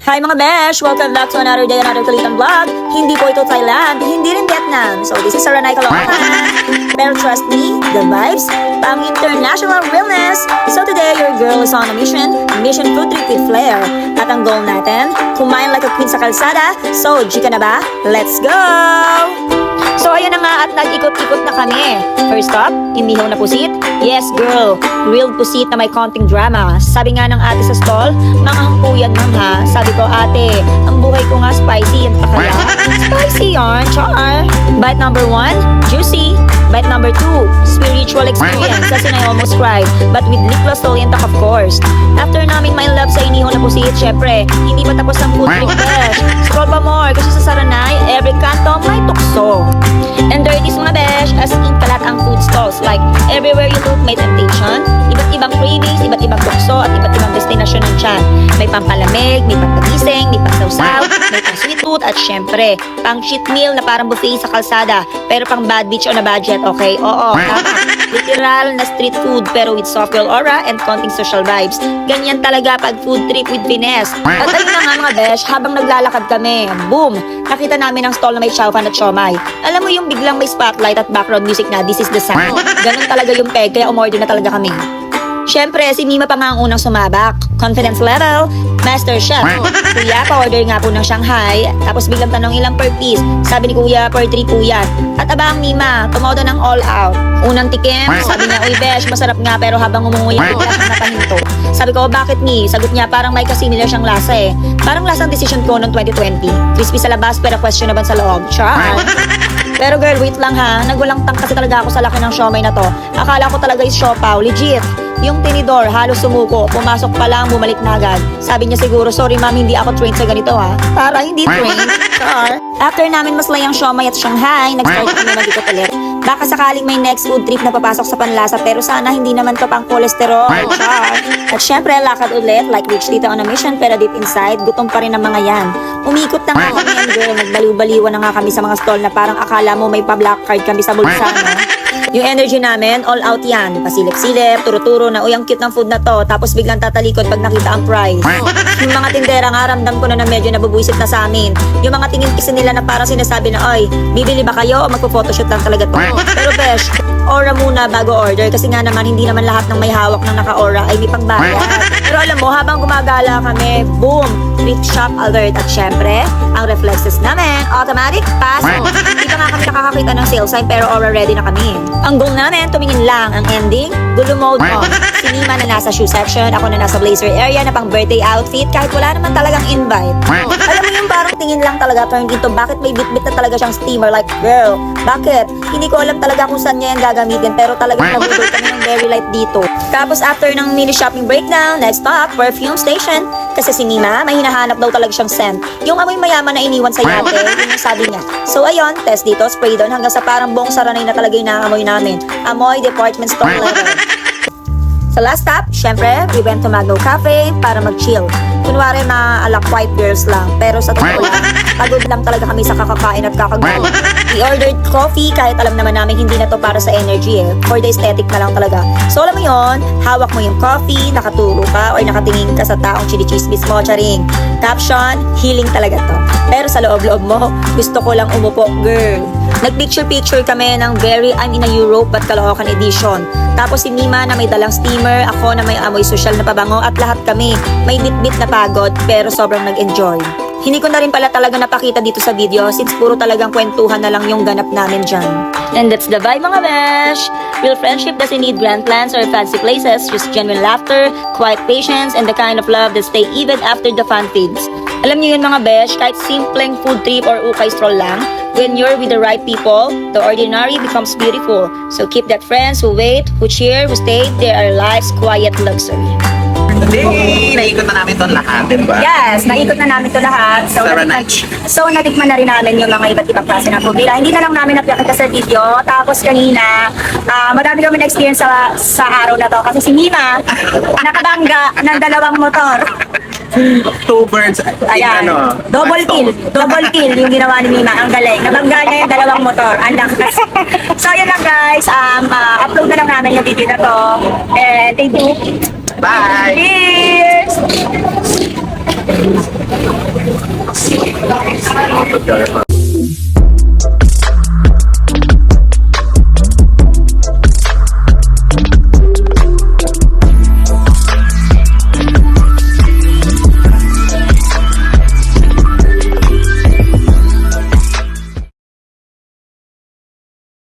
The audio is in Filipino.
Hi mga besh! Welcome back to another day, another kulitan vlog. Hindi po ito Thailand, hindi rin Vietnam. So this is Saranay Caloocan. Pero trust me, the vibes, pang international realness. So today, your girl is on a mission food trip with flair. At ang goal natin, kumain like a queen sa kalsada. So, G ka na ba? Let's go! So ayan na nga at nag-ikot-ikot na kami. First stop, inihaw na pusit. Yes girl, grilled pusit na may konting drama. Sabi nga ng ate sa stall, mangangkuyan ma'am ha. Sabi ko ate, ang buhay ko nga spicy, yan pa kaya? Spicy yarn, char. Bite number 1, juicy. Bite number 2, spiritual experience. Kasi I almost cried, but with lip gloss Solientak of course. After namin my love sa inihaw na pusit, syempre, hindi pa tapos ang food trip besh. Scroll pa more, kasi sa Saranay, every kanto may tukso. And there it is mga besh, as in kalat ang food stalls. Like, everywhere you look may temptation, iba't ibang cravings, iba't ibang tukso, at iba't ibang destinasyon ng tiyan. May pampalamig, may pampagising, may pangsawsaw, may pang sweet tooth, at syempre, pang cheat meal na parang buffet sa kalsada, pero pang bad bitch on a budget, okay? Oo, tama. Literal na street food, pero with soft girl aura and konting social vibes. Ganyan talaga pag food trip with finesse. At ayun na nga mga besh, habang naglalakad kami, boom! Nakita namin ang stall na may chow fan at siomai. Alam mo yung biglang may spotlight at background music na this is the sound. Ganun talaga yung peg, kaya umorder na talaga kami. Siyempre, si Mima pa nga ang unang sumabak. Confidence level, Master Chef. Kuya, pa-order nga po ng Shanghai. Tapos biglang tanong ilang per piece. Sabi ni Kuya, per 3 po yan. At abang Mima, tumodo ng all out. Unang tikim, sabi niya, uy besh, masarap nga pero habang umunguya, biglang napahinto. Sabi ko, bakit ni? Sagot niya, parang may kasimilar siyang lasa eh. Parang lasang decision ko noong 2020. Crispy sa labas pero questionable sa loob. Char! Pero girl, wait lang ha. Nagulang tang kasi talaga ako sa laki ng siomai na to. Akala ko talaga is siopaw. Legit. Yung tinidor, halos sumuko. Pumasok pa lang, bumalik na agad. Sabi niya siguro, sorry ma'am, hindi ako trained sa ganito ha. Para hindi trained. Char. After namin maslay ang siomai at Shanghai, nag-start kami mag-ikot ulit. Baka sakaling may next food trip na papasok sa panlasa pero sana hindi naman to pang kolesterol. Char. At syempre, lakad ulit like rich tita on a mission pero deep inside, gutom pa rin ang mga yan. Umikot na nga kami and girl, nagbaliw-baliwan na nga kami sa mga stall na parang akala mo may pa-black card kami sa bulsa, no? Yung energy namin, all out yan. Pasilip-silip, turo-turo na, uy, ang cute ng food na to. Tapos biglang tatalikod pag nakita ang price. Yung mga tindera nga, ramdam ko na medyo nabubuisit na sa amin. Yung mga tingin kasi nila na parang sinasabi na, oy, bibili ba kayo o magpo-photoshoot lang talaga to? Pero besh, aura muna bago order. Kasi nga naman, hindi naman lahat ng may hawak ng naka-aura ay may pangbayad. Pero alam mo, habang gumagala kami, boom, thrift shop alert. At syempre, ang reflexes namin, automatic pass. Hindi pa nga kami nakakakita ng sale sign pero aura ready na kami. Ang goal namin, tumingin lang. Ang ending, gulo mode on. Si Nima na nasa shoe section, ako na nasa blazer area na pang birthday outfit kahit wala naman talagang invite. Alam mo yung parang tingin lang talaga turned into bakit may bit-bit na talaga siyang steamer like, girl, bakit? Hindi ko alam talaga kung saan niya yan gagamitin pero talagang nabudol kami ng very light dito. Tapos after ng mini shopping breakdown, next stop, perfume station. Kasi si Nima, may hinahanap daw talaga siyang scent. Yung amoy mayaman na iniwan sa yate, yun yung sabi niya. So ayun, test dito, spray doon hanggang sa parang buong Saranay na talaga yung naamoy namin. Amoy department store level. Sa last stop, syempre, we went to Magno Cafe para mag-chill. Kunwari na alak white girls lang, pero sa totoo lang, pagod lang talaga kami sa kakakain at kakagawa. We ordered coffee kahit alam naman namin hindi na to para sa energy eh. For the aesthetic na lang talaga. So alam mo yon, hawak mo yung coffee, nakaturo ka or nakatingin ka sa taong chili-chismis mo, charing. Caption, healing talaga to. Pero sa loob-loob mo, gusto ko lang umupo, girl. Nag-picture-picture kami ng very I'm in a Europe but Caloocan edition. Tapos si Nima na may dalang steamer, ako na may amoy social na pabango at lahat kami may bit-bit na pagod pero sobrang nag-enjoy. Hindi ko na rin pala talaga napakita dito sa video since puro talagang kwentuhan na lang yung ganap namin dyan. And that's the vibe mga besh! Real friendship doesn't need grand plans or fancy places, just genuine laughter, quiet patience, and the kind of love that stay even after the fun fades. Alam niyo yun mga besh, kahit simpleng food trip or ukay stroll lang, when you're with the right people, the ordinary becomes beautiful. So keep that friends who wait, who cheer, who stay, they are life's quiet luxury. Today, naikot na namin itong lahat, di ba? Yes, naikot na namin ito lahat. So, natikman na rin namin yung mga iba't ibang klase ng pubila. Hindi na lang namin napakita sa video. Tapos kanina, madami kami na-experience sa araw na to. Kasi si Nima, nakabangga ng 2 motor. 2 birds. Ayan, double kill yung ginawa ni Nima. Ang galing. Nabangga niya yung 2 motor. Ang lakas. So, yun lang guys. Upload na lang namin yung video na to. And thank you. Bye!